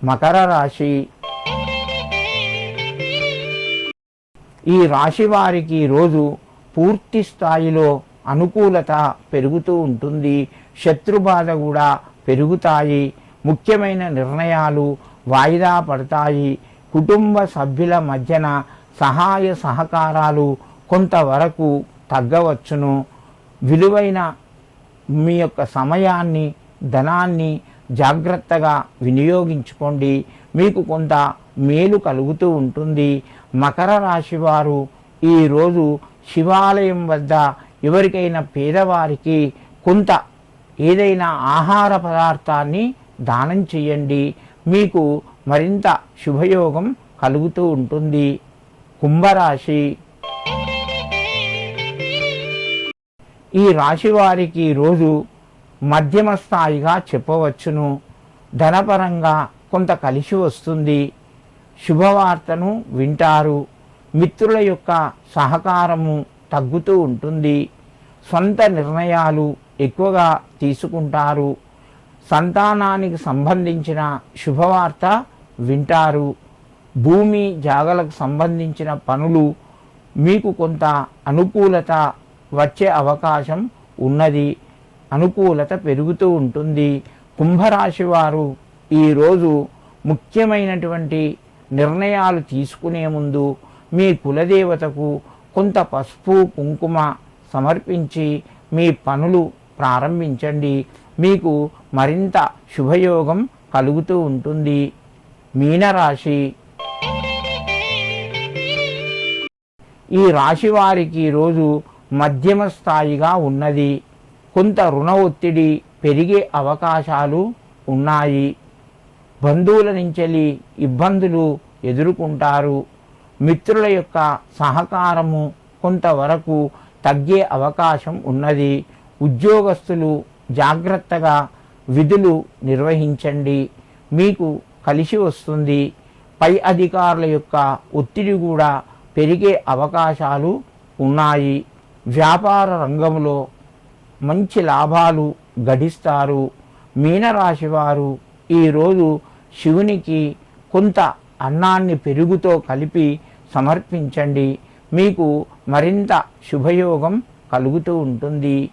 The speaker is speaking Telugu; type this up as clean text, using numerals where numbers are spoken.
మకర రాశి. ఈ రాశి వారికి రోజు పూర్తి స్థాయిలో అనుకూలత పెరుగుతూ ఉంటుంది. శత్రుబాధ కూడా పెరుగుతాయి. ముఖ్యమైన నిర్ణయాలు వాయిదా పడతాయి. కుటుంబ సభ్యుల మధ్యన సహాయ సహకారాలు కొంతవరకు తగ్గవచ్చును. విలువైన మీ యొక్క సమయాన్ని, ధనాన్ని జాగ్రత్తగా వినియోగించుకోండి. మీకు కొంత మేలు కలుగుతూ ఉంటుంది. మకర రాశి వారు ఈరోజు శివాలయం వద్ద ఎవరికైనా పేదవారికి కొంత ఏదైనా ఆహార పదార్థాన్ని దానం చేయండి. మీకు మరింత శుభయోగం కలుగుతూ ఉంటుంది. కుంభరాశి. ఈ రాశి వారికి రోజు మధ్యమ స్థాయిగా చెప్పవచ్చును. ధనపరంగా కొంత కలిసి వస్తుంది. శుభవార్తను వింటారు. మిత్రుల యొక్క సహకారము తగ్గుతూ ఉంటుంది. సొంత నిర్ణయాలు ఎక్కువగా తీసుకుంటారు. సంతానానికి సంబంధించిన శుభవార్త వింటారు. భూమి జాగలకు సంబంధించిన పనులు మీకు కొంత అనుకూలత వచ్చే అవకాశం ఉన్నది. అనుకూలత పెరుగుతూ ఉంటుంది. కుంభరాశి వారు ఈరోజు ముఖ్యమైనటువంటి నిర్ణయాలు తీసుకునే ముందు మీ కులదేవతకు కొంత పసుపు కుంకుమ సమర్పించి మీ పనులు ప్రారంభించండి. మీకు మరింత శుభయోగం కలుగుతూ ఉంటుంది. మీనరాశి. ఈ రాశి వారికి రోజు మధ్యమ స్థాయిగా ఉన్నది. కొంత రుణ ఒత్తిడి పెరిగే అవకాశాలు ఉన్నాయి. బంధువుల నుంచి ఇబ్బందులు ఎదుర్కొంటారు. మిత్రుల యొక్క సహకారము కొంతవరకు తగ్గే అవకాశం ఉన్నది. ఉద్యోగస్తులు జాగ్రత్తగా విధులు నిర్వహించండి. మీకు కలిసి వస్తుంది. పై అధికారుల యొక్క ఒత్తిడి కూడా పెరిగే అవకాశాలు ఉన్నాయి. వ్యాపార రంగంలో మంచి లాభాలు గడిస్తారు. మీనరాశి వారు ఈరోజు శివునికి కొంత అన్నాన్ని పెరుగుతో కలిపి సమర్పించండి. మీకు మరింత శుభయోగం కలుగుతూ ఉంటుంది.